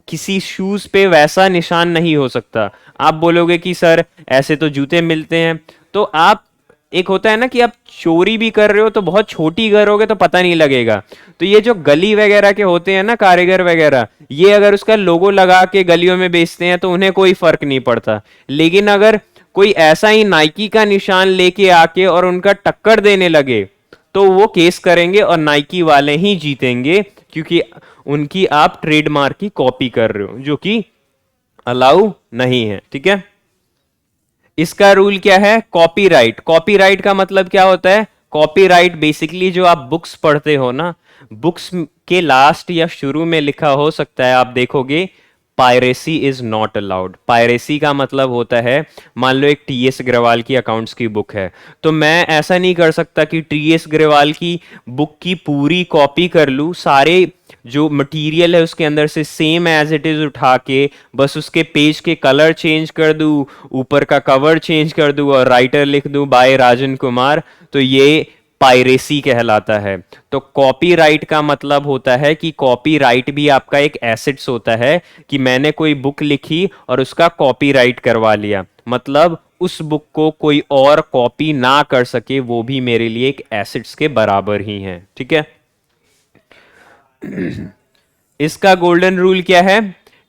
किसी शूज पे वैसा निशान नहीं हो सकता। आप बोलोगे कि सर ऐसे तो जूते मिलते हैं, तो आप, एक होता है ना कि आप चोरी भी कर रहे हो तो बहुत छोटी करोगे तो पता नहीं लगेगा। तो ये जो गली वगैरह के होते हैं ना कारीगर वगैरह, ये अगर उसका लोगो लगा के गलियों में बेचते हैं तो उन्हें कोई फर्क नहीं पड़ता। लेकिन अगर कोई ऐसा ही नाइकी का निशान लेके आके और उनका टक्कर देने लगे तो वो केस करेंगे और नाइकी वाले ही जीतेंगे, क्योंकि उनकी आप ट्रेडमार्क की कॉपी कर रहे हो, जो कि अलाउ नहीं है, ठीक है। इसका रूल क्या है, कॉपीराइट। कॉपीराइट का मतलब क्या होता है, कॉपीराइट बेसिकली जो आप बुक्स पढ़ते हो ना, बुक्स के लास्ट या शुरू में लिखा हो सकता है, आप देखोगे piracy is not allowed. Piracy का मतलब होता है, मान लो एक टीएस ग्रेवाल की अकाउंट्स की बुक है, तो मैं ऐसा नहीं कर सकता कि टीएस ग्रेवाल की बुक की पूरी कॉपी कर लूं, सारे जो मटेरियल है उसके अंदर से सेम एज इट इज उठा के बस उसके पेज के कलर चेंज कर दूं, ऊपर का कवर चेंज कर दूं और राइटर लिख दूं बाय राजन कुमार, तो ये पायरेसी कहलाता है। तो कॉपीराइट का मतलब होता है कि कॉपीराइट भी आपका एक एसेट्स होता है, कि मैंने कोई बुक लिखी और उसका कॉपीराइट करवा लिया, मतलब उस बुक को कोई और कॉपी ना कर सके, वो भी मेरे लिए एक एसेट्स के बराबर ही है, ठीक है। इसका गोल्डन रूल क्या है,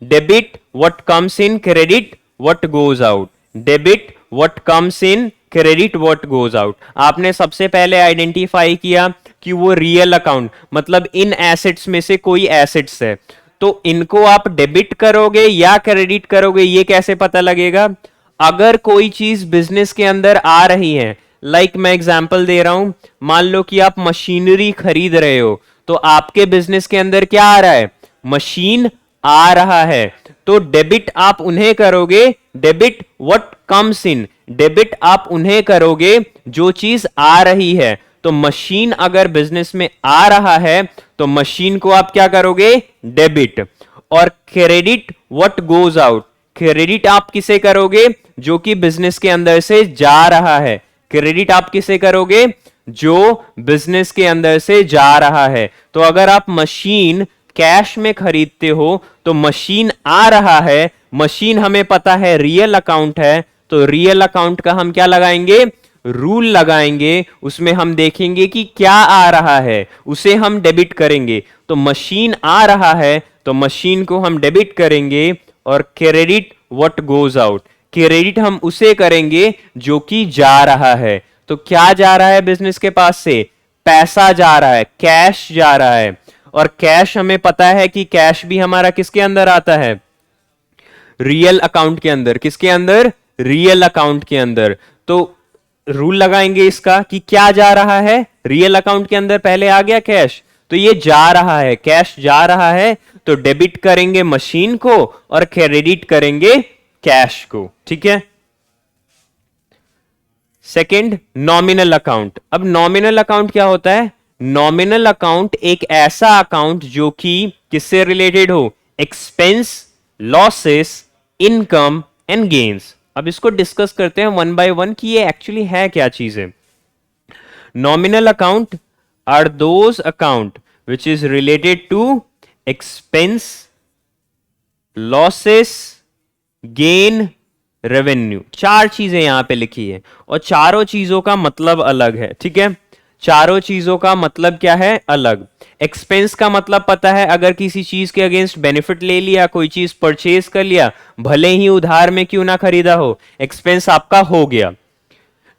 debit what comes in, credit what goes out. Debit what comes in, credit what goes out. आपने सबसे पहले आइडेंटिफाई किया कि वो रियल अकाउंट, मतलब इन एसेट्स में से कोई एसेट्स है, तो इनको आप डेबिट करोगे या क्रेडिट करोगे, ये कैसे पता लगेगा। अगर कोई चीज बिजनेस के अंदर आ रही है, लाइक मैं एग्जांपल दे रहा हूं, मान लो कि आप मशीनरी खरीद रहे हो, तो आपके बिजनेस के अंदर क्या आ रहा है, मशीन आ रहा है, तो डेबिट आप उन्हें करोगे, debit what comes in, debit आप उन्हें करोगे जो चीज आ रही है। तो मशीन अगर बिजनेस में आ रहा है तो मशीन को आप क्या करोगे, डेबिट। और credit what goes out, credit आप किसे करोगे, जो कि बिजनेस के अंदर से जा रहा है। क्रेडिट आप किसे करोगे, जो बिजनेस के अंदर से जा रहा है। तो अगर आप मशीन कैश में खरीदते हो तो मशीन आ रहा है, मशीन हमें पता है रियल अकाउंट है, तो रियल अकाउंट का हम क्या लगाएंगे, रूल लगाएंगे, उसमें हम देखेंगे कि क्या आ रहा है, उसे हम डेबिट करेंगे। तो मशीन आ रहा है तो मशीन को हम डेबिट करेंगे, और credit what goes out, credit हम उसे करेंगे जो कि जा रहा है। तो क्या जा रहा है बिजनेस के पास से, पैसा जा रहा है, कैश जा रहा है, और कैश हमें पता है कि कैश भी हमारा किसके अंदर आता है, रियल अकाउंट के अंदर। किसके अंदर, रियल अकाउंट के अंदर। तो रूल लगाएंगे इसका कि क्या जा रहा है, रियल अकाउंट के अंदर पहले आ गया कैश, तो ये जा रहा है, कैश जा रहा है, तो डेबिट करेंगे मशीन को और क्रेडिट करेंगे कैश को, ठीक है। Second, nominal account. अब नॉमिनल अकाउंट क्या होता है, नॉमिनल अकाउंट एक ऐसा अकाउंट जो कि किससे रिलेटेड हो, expense, losses, income and gains. अब इसको डिस्कस करते हैं वन बाय वन कि ये एक्चुअली है क्या चीज है। Nominal account are those account which is related to expense, losses, gain, revenue. चार चीजें यहां पे लिखी है और चारों चीजों का मतलब अलग है, ठीक है। चारों चीजों का मतलब क्या है, अलग। एक्सपेंस का मतलब पता है, अगर किसी चीज के अगेंस्ट बेनिफिट ले लिया, कोई चीज परचेज कर लिया, भले ही उधार में क्यों ना खरीदा हो, एक्सपेंस आपका हो गया।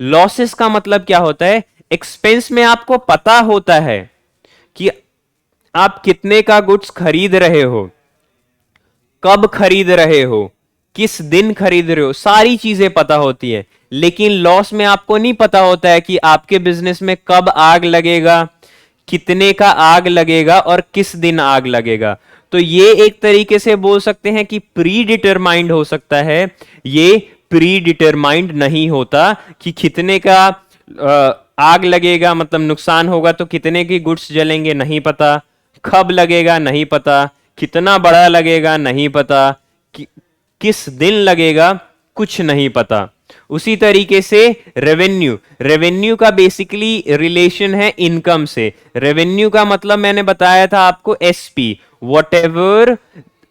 लॉसेस का मतलब क्या होता है, एक्सपेंस में आपको पता होता है कि आप कितने का गुड्स खरीद रहे हो, कब खरीद रहे हो, किस दिन खरीद रहे हो, सारी चीजें पता होती है। लेकिन लॉस में आपको नहीं पता होता है कि आपके बिजनेस में कब आग लगेगा, कितने का आग लगेगा और किस दिन आग लगेगा। तो ये एक तरीके से बोल सकते हैं कि प्री डिटरमाइंड हो सकता है, ये प्री डिटरमाइंड नहीं होता कि कितने का आग लगेगा, मतलब नुकसान होगा तो कितने की गुड्स जलेंगे नहीं पता, कब लगेगा नहीं पता, कितना बड़ा लगेगा नहीं पता, किस दिन लगेगा कुछ नहीं पता। उसी तरीके से रेवेन्यू, रेवेन्यू का बेसिकली रिलेशन है इनकम से। रेवेन्यू का मतलब मैंने बताया था आपको SP, whatever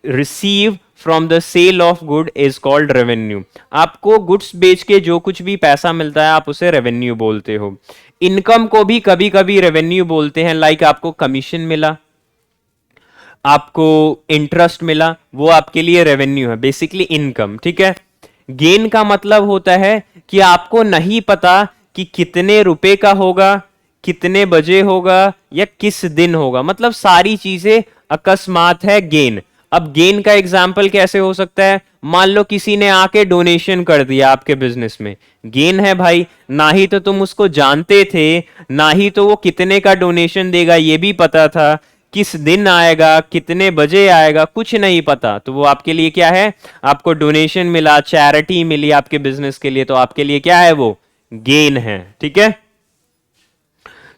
receive from the sale of good is called revenue. आपको गुड्स बेच के जो कुछ भी पैसा मिलता है आप उसे रेवेन्यू बोलते हो। इनकम को भी कभी कभी रेवेन्यू बोलते हैं, लाइक आपको कमीशन मिला, आपको इंटरेस्ट मिला, वो आपके लिए रेवेन्यू है, बेसिकली इनकम, ठीक है। गेन का मतलब होता है कि आपको नहीं पता कि कितने रुपए का होगा, कितने बजे होगा या किस दिन होगा, मतलब सारी चीजें अकस्मात है गेन। अब गेन का एग्जाम्पल कैसे हो सकता है, मान लो किसी ने आके डोनेशन कर दिया आपके बिजनेस में, गेन है भाई। ना ही तो तुम उसको जानते थे, ना ही तो वो कितने का डोनेशन देगा ये भी पता था, किस दिन आएगा, कितने बजे आएगा, कुछ नहीं पता, तो वो आपके लिए क्या है, आपको डोनेशन मिला, चैरिटी मिली आपके बिजनेस के लिए, तो आपके लिए क्या है, वो गेन है, ठीक है।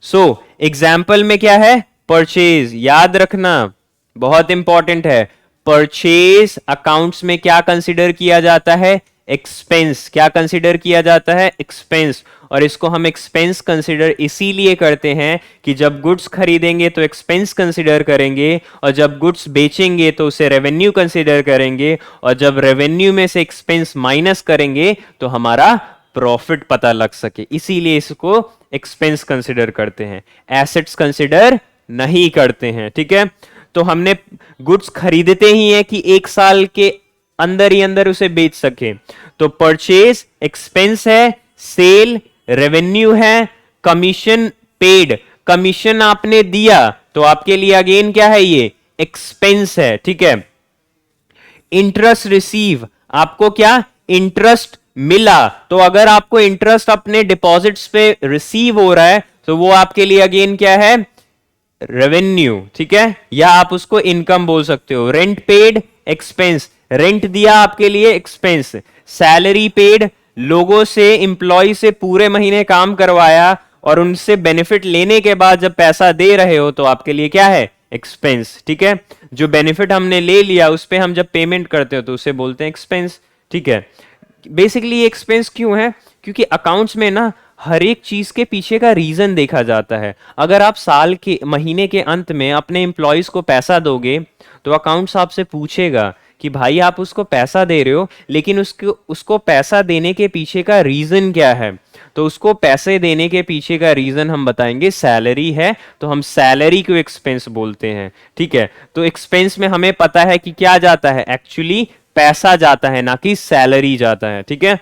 सो एग्जाम्पल में क्या है, परचेज, याद रखना बहुत इंपॉर्टेंट है। परचेज अकाउंट्स में क्या कंसिडर किया जाता है, एक्सपेंस। क्या कंसिडर किया जाता है, एक्सपेंस। और इसको हम एक्सपेंस कंसिडर इसीलिए करते हैं कि जब गुड्स खरीदेंगे तो एक्सपेंस कंसिडर करेंगे, और जब गुड्स बेचेंगे तो उसे रेवेन्यू कंसिडर करेंगे, और जब रेवेन्यू में से एक्सपेंस माइनस करेंगे तो हमारा प्रॉफिट पता लग सके, इसीलिए इसको एक्सपेंस कंसिडर करते हैं, एसेट्स कंसिडर नहीं करते हैं, ठीक है। तो हमने गुड्स खरीदते ही है कि एक साल के अंदर ही अंदर उसे बेच सके, तो परचेज एक्सपेंस है, सेल रेवेन्यू है, कमीशन पेड, कमीशन आपने दिया तो आपके लिए अगेन क्या है, ये एक्सपेंस है, ठीक है। इंटरेस्ट रिसीव, आपको क्या इंटरेस्ट मिला, तो अगर आपको इंटरेस्ट अपने डिपॉजिट्स पे रिसीव हो रहा है तो वो आपके लिए अगेन क्या है, रेवेन्यू, ठीक है, या आप उसको इनकम बोल सकते हो। रेंट पेड एक्सपेंस, रेंट दिया आपके लिए एक्सपेंस। सैलरी पेड, लोगों से, इंप्लॉय से पूरे महीने काम करवाया और उनसे बेनिफिट लेने के बाद जब पैसा दे रहे हो तो आपके लिए क्या है, एक्सपेंस, ठीक है। जो बेनिफिट हमने ले लिया उस पे हम जब पेमेंट करते हो तो उसे बोलते हैं एक्सपेंस, ठीक है। बेसिकली एक्सपेंस क्यों है, क्योंकि अकाउंट्स में ना हर एक चीज के पीछे का रीजन देखा जाता है। अगर आप साल के महीने के अंत में अपने एम्प्लॉयज को पैसा दोगे तो अकाउंट्स आपसे पूछेगा कि भाई आप उसको पैसा दे रहे हो लेकिन उसको पैसा देने के पीछे का रीजन क्या है, तो उसको पैसे देने के पीछे का रीजन हम बताएंगे सैलरी है, तो हम सैलरी को एक्सपेंस बोलते हैं, ठीक है। तो एक्सपेंस में हमें पता है कि क्या जाता है, एक्चुअली पैसा जाता है ना कि सैलरी जाता है, ठीक है।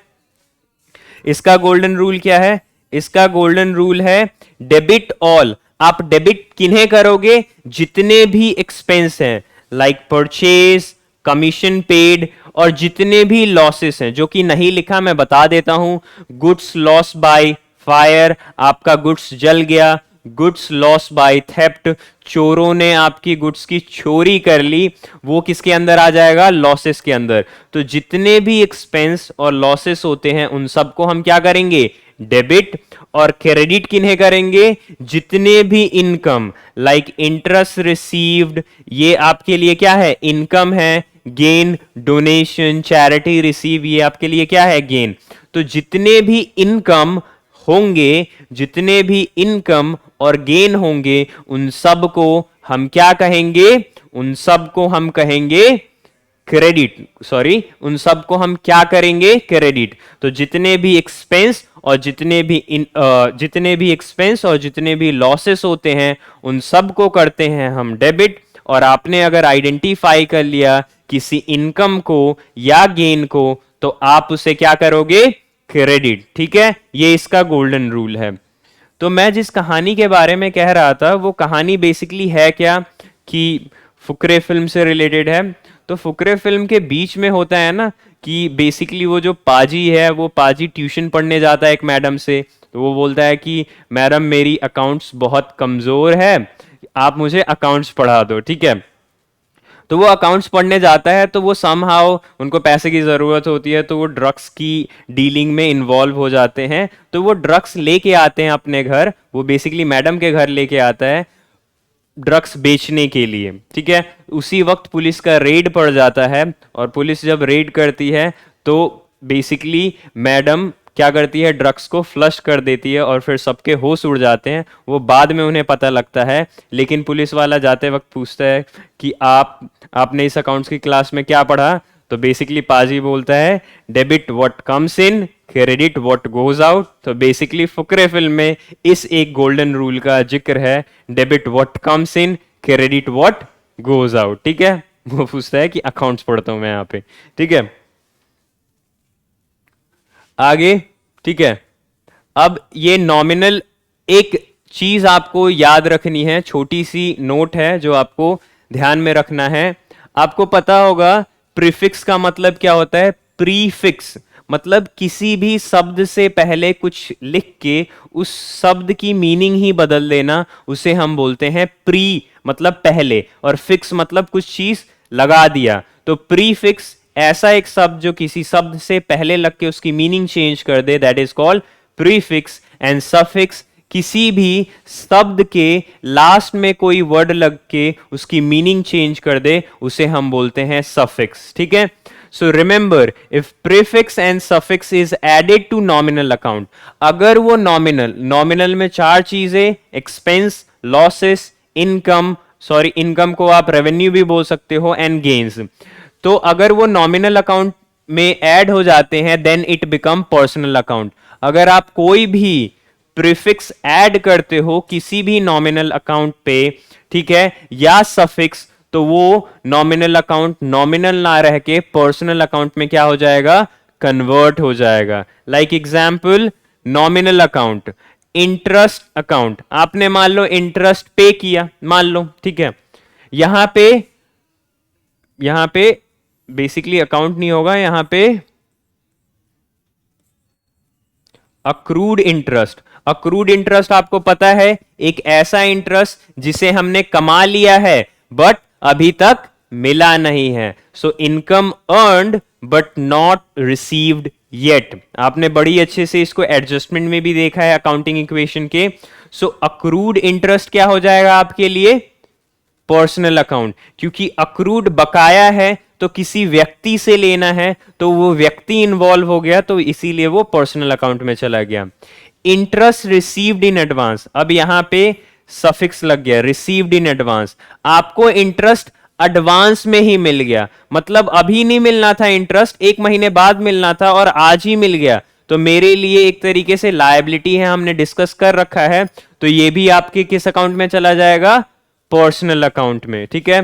इसका गोल्डन रूल क्या है, इसका गोल्डन रूल है डेबिट ऑल। आप डेबिट किन्हें करोगे, जितने भी एक्सपेंस हैं, लाइक परचेज, कमीशन पेड, और जितने भी लॉसेस हैं, जो कि नहीं लिखा मैं बता देता हूं। गुड्स लॉस बाय फायर, आपका गुड्स जल गया। गुड्स लॉस बाय थेफ्ट, चोरों ने आपकी गुड्स की चोरी कर ली, वो किसके अंदर आ जाएगा, लॉसेस के अंदर। तो जितने भी एक्सपेंस और लॉसेस होते हैं उन सबको हम क्या करेंगे, डेबिट। और क्रेडिट किन्हें करेंगे, जितने भी इनकम, लाइक इंटरेस्ट रिसीव्ड, ये आपके लिए क्या है, इनकम है। गेन, डोनेशन, चैरिटी रिसीव, ये आपके लिए क्या है, गेन। तो जितने भी इनकम होंगे, जितने भी इनकम और गेन होंगे उन सब को हम क्या कहेंगे, उन सब को हम कहेंगे क्रेडिट, सॉरी, उन सब को हम क्या करेंगे, क्रेडिट। तो जितने भी एक्सपेंस और जितने भी एक्सपेंस और जितने भी लॉसेस होते हैं उन सब को करते हैं हम डेबिट। और आपने अगर आइडेंटिफाई कर लिया किसी इनकम को या गेन को तो आप उसे क्या करोगे, क्रेडिट, ठीक है। ये इसका गोल्डन रूल है। तो मैं जिस कहानी के बारे में कह रहा था वो कहानी बेसिकली है क्या, कि फुकरे फिल्म से रिलेटेड है। तो फुकरे फिल्म के बीच में होता है ना कि बेसिकली वो जो पाजी है, वो पाजी ट्यूशन पढ़ने जाता है एक मैडम से, तो वो बोलता है कि मैडम मेरी अकाउंट्स बहुत कमजोर है, आप मुझे अकाउंट्स पढ़ा दो, ठीक है। तो वो अकाउंट्स पढ़ने जाता है, तो वो समहाउ उनको पैसे की ज़रूरत होती है, तो वो ड्रग्स की डीलिंग में इन्वॉल्व हो जाते हैं। तो वो ड्रग्स लेके आते हैं अपने घर, वो बेसिकली मैडम के घर लेके आता है ड्रग्स बेचने के लिए, ठीक है। उसी वक्त पुलिस का रेड पड़ जाता है, और पुलिस जब रेड करती है तो बेसिकली मैडम क्या करती है, ड्रग्स को फ्लश कर देती है, और फिर सबके होश उड़ जाते हैं। वो बाद में उन्हें पता लगता है, लेकिन पुलिस वाला जाते वक्त पूछता है कि आपने इस अकाउंट्स की क्लास में क्या पढ़ा। तो बेसिकली पाजी बोलता है, debit what comes in, credit what goes out. तो बेसिकली फुकरे फिल्म में इस एक गोल्डन रूल का जिक्र है, debit what comes in, credit what goes out, ठीक है। वो पूछता है कि अकाउंट्स पढ़ता हूं मैं यहाँ पे, ठीक है। आगे, ठीक है। अब ये नॉमिनल, एक चीज आपको याद रखनी है, छोटी सी नोट है जो आपको ध्यान में रखना है। आपको पता होगा प्रीफिक्स का मतलब क्या होता है। प्रीफिक्स मतलब किसी भी शब्द से पहले कुछ लिख के उस शब्द की मीनिंग ही बदल देना, उसे हम बोलते हैं प्री, मतलब पहले, और फिक्स मतलब कुछ चीज लगा दिया। तो प्रीफिक्स ऐसा एक शब्द जो किसी शब्द से पहले लग के उसकी मीनिंग चेंज कर दे, that is called prefix. And suffix किसी भी शब्द के लास्ट में कोई वर्ड लग के उसकी मीनिंग चेंज कर दे, उसे हम बोलते हैं सफिक्स, ठीक है। So remember, if prefix and suffix is added to nominal account, अगर वो नॉमिनल में चार चीजें, expense, losses, income, sorry income को आप रेवेन्यू भी बोल सकते हो, एंड गेन्स, तो अगर वो नॉमिनल अकाउंट में ऐड हो जाते हैं, then it become personal account. अगर आप कोई भी प्रीफिक्स ऐड करते हो किसी भी नॉमिनल अकाउंट पे, ठीक है, या सफिक्स, तो वो नॉमिनल अकाउंट नॉमिनल ना रह के पर्सनल अकाउंट में क्या हो जाएगा, कन्वर्ट हो जाएगा। Like example, nominal account, interest account, आपने मान लो इंटरेस्ट पे किया, मान लो, ठीक है। यहां पे बेसिकली अकाउंट नहीं होगा, यहां पे अक्रूड इंटरेस्ट। अक्रूड इंटरेस्ट आपको पता है, एक ऐसा इंटरेस्ट जिसे हमने कमा लिया है बट अभी तक मिला नहीं है। So income earned but not received yet. आपने बड़ी अच्छे से इसको एडजस्टमेंट में भी देखा है अकाउंटिंग इक्वेशन के। सो अक्रूड इंटरेस्ट क्या हो जाएगा आपके लिए, पर्सनल अकाउंट, क्योंकि अक्रूड बकाया है तो किसी व्यक्ति से लेना है, तो वो व्यक्ति इन्वॉल्व हो गया, तो इसीलिए वो पर्सनल अकाउंट में चला गया। इंटरेस्ट रिसीव्ड इन एडवांस, अब यहां पे सफिक्स लग गया, रिसीव्ड इन एडवांस, आपको इंटरेस्ट एडवांस में ही मिल गया, मतलब अभी नहीं मिलना था इंटरेस्ट, एक महीने बाद मिलना था और आज ही मिल गया, तो मेरे लिए एक तरीके से लायबिलिटी है, हमने डिस्कस कर रखा है, तो ये भी आपके किस अकाउंट में चला जाएगा, पर्सनल अकाउंट में, ठीक है।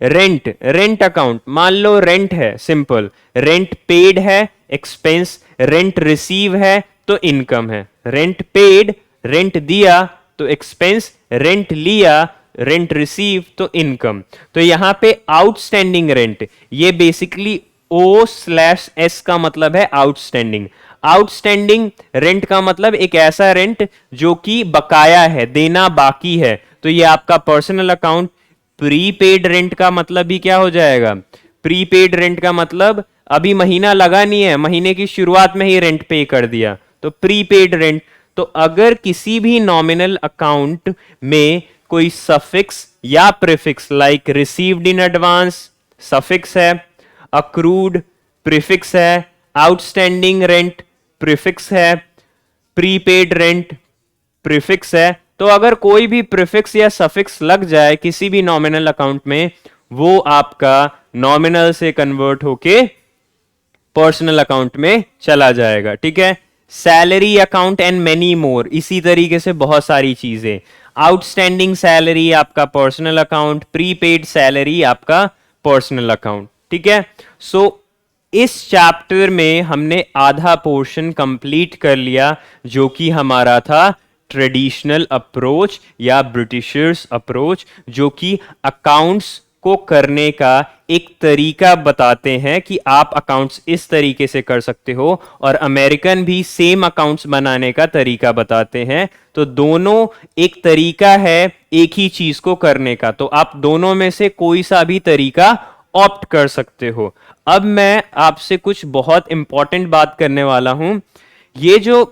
रेंट, रेंट अकाउंट, मान लो रेंट है, सिंपल, रेंट पेड है, एक्सपेंस, रेंट रिसीव है तो इनकम है, रेंट पेड, रेंट दिया तो एक्सपेंस, रेंट लिया, रेंट रिसीव तो इनकम। तो यहां पे आउटस्टैंडिंग रेंट, ये बेसिकली O/S का मतलब है आउटस्टैंडिंग। आउटस्टैंडिंग रेंट का मतलब एक ऐसा रेंट जो कि बकाया है, देना बाकी है, तो ये आपका पर्सनल अकाउंट। प्रीपेड रेंट का मतलब भी क्या हो जाएगा, प्रीपेड रेंट का मतलब अभी महीना लगा नहीं है, महीने की शुरुआत में ही रेंट पे कर दिया, तो प्रीपेड रेंट। तो अगर किसी भी नॉमिनल अकाउंट में कोई सफिक्स या prefix, like received in advance suffix है, अक्रूड प्रीफिक्स है, आउटस्टैंडिंग रेंट प्रीफिक्स है, प्रीपेड रेंट प्रीफिक्स है, तो अगर कोई भी प्रीफिक्स या सफिक्स लग जाए किसी भी नॉमिनल अकाउंट में, वो आपका नॉमिनल से कन्वर्ट होके पर्सनल अकाउंट में चला जाएगा, ठीक है। Salary account and many more, इसी तरीके से बहुत सारी चीजें, आउटस्टैंडिंग सैलरी आपका पर्सनल अकाउंट, प्रीपेड सैलरी आपका पर्सनल अकाउंट, ठीक है। सो इस चैप्टर में हमने आधा पोर्शन कंप्लीट कर लिया, जो कि हमारा था ट्रेडिशनल अप्रोच या ब्रिटिशर्स अप्रोच, जो कि अकाउंट्स को करने का एक तरीका बताते हैं कि आप अकाउंट्स इस तरीके से कर सकते हो, और अमेरिकन भी सेम अकाउंट्स बनाने का तरीका बताते हैं। तो दोनों एक तरीका है एक ही चीज को करने का, तो आप दोनों में से कोई सा भी तरीका ऑप्ट कर सकते हो। अब मैं आपसे कुछ बहुत इंपॉर्टेंट बात करने वाला हूं। ये जो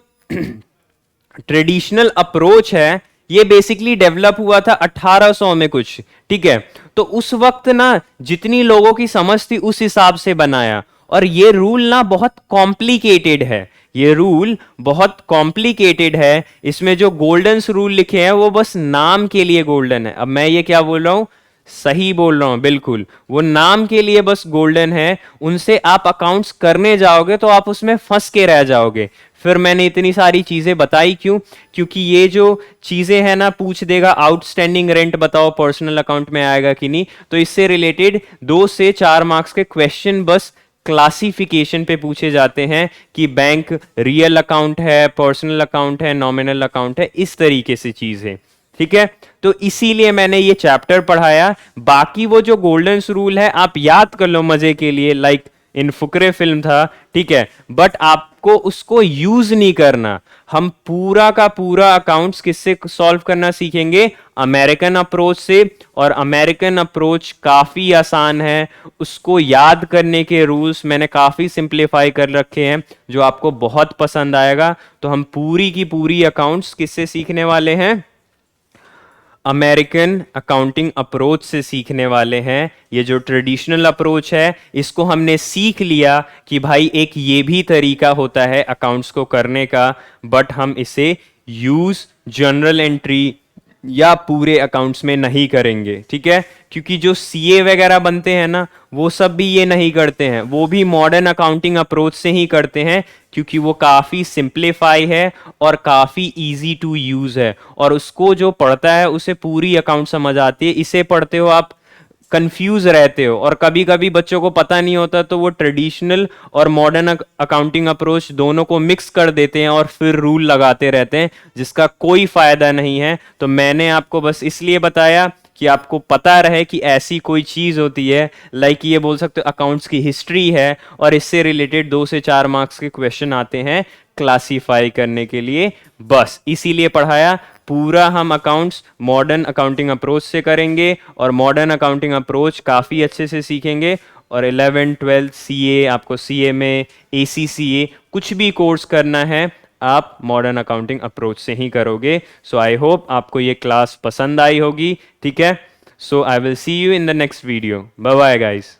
ट्रेडिशनल अप्रोच है ये बेसिकली डेवलप हुआ था 1800 में कुछ, ठीक है। तो उस वक्त ना जितनी लोगों की समझ थी उस हिसाब से बनाया, और ये रूल ना बहुत कॉम्प्लिकेटेड है। ये रूल बहुत कॉम्प्लिकेटेड है। इसमें जो गोल्डन रूल लिखे हैं वो बस नाम के लिए गोल्डन है। अब मैं ये क्या बोल रहा हूं, सही बोल रहा हूं बिल्कुल, वो नाम के लिए बस गोल्डन है। उनसे आप अकाउंट्स करने जाओगे तो आप उसमें फंस के रह जाओगे। फिर मैंने इतनी सारी चीजें बताई क्यों, क्योंकि ये जो चीजें हैं ना, पूछ देगा आउटस्टैंडिंग रेंट बताओ पर्सनल अकाउंट में आएगा कि नहीं, तो इससे रिलेटेड 2 से 4 मार्क्स के क्वेश्चन बस क्लासिफिकेशन पे पूछे जाते हैं कि बैंक रियल अकाउंट है, पर्सनल अकाउंट है, नॉमिनल अकाउंट है, इस तरीके से चीज है, ठीक है। तो इसीलिए मैंने ये चैप्टर पढ़ाया। बाकी वो जो गोल्डन रूल है आप याद कर लो मजे के लिए, लाइक इन फुकरे फिल्म था, ठीक है, बट आपको उसको यूज नहीं करना। हम पूरा का पूरा अकाउंट्स किससे सॉल्व करना सीखेंगे, अमेरिकन अप्रोच से, और अमेरिकन अप्रोच काफी आसान है। उसको याद करने के रूल्स मैंने काफी सिंप्लीफाई कर रखे हैं जो आपको बहुत पसंद आएगा। तो हम पूरी की पूरी अकाउंट्स किससे सीखने वाले हैं, अमेरिकन अकाउंटिंग अप्रोच से सीखने वाले हैं। ये जो ट्रेडिशनल अप्रोच है इसको हमने सीख लिया कि भाई एक ये भी तरीका होता है अकाउंट्स को करने का, बट हम इसे यूज जनरल एंट्री या पूरे अकाउंट्स में नहीं करेंगे, ठीक है। क्योंकि जो सीए वगैरह बनते हैं ना वो सब भी ये नहीं करते हैं, वो भी मॉडर्न अकाउंटिंग अप्रोच से ही करते हैं, क्योंकि वो काफ़ी सिंप्लीफाई है और काफ़ी इजी टू यूज़ है, और उसको जो पढ़ता है उसे पूरी अकाउंट समझ आती है। इसे पढ़ते हो आप कंफ्यूज रहते हो, और कभी कभी बच्चों को पता नहीं होता तो वो ट्रेडिशनल और मॉडर्न अकाउंटिंग अप्रोच दोनों को मिक्स कर देते हैं और फिर रूल लगाते रहते हैं, जिसका कोई फायदा नहीं है। तो मैंने आपको बस इसलिए बताया कि आपको पता रहे कि ऐसी कोई चीज होती है, लाइक ये बोल सकते हो अकाउंट्स की हिस्ट्री है, और इससे रिलेटेड 2 से 4 मार्क्स के क्वेश्चन आते हैं क्लासीफाई करने के लिए, बस इसीलिए पढ़ाया। पूरा हम अकाउंट्स मॉडर्न अकाउंटिंग अप्रोच से करेंगे, और मॉडर्न अकाउंटिंग अप्रोच काफ़ी अच्छे से सीखेंगे। और 11 12 सीए, आपको सीए में एसीसीए कुछ भी कोर्स करना है आप मॉडर्न अकाउंटिंग अप्रोच से ही करोगे। सो आई होप आपको ये क्लास पसंद आई होगी, ठीक है। So I will see you in the next video. Bye bye guys.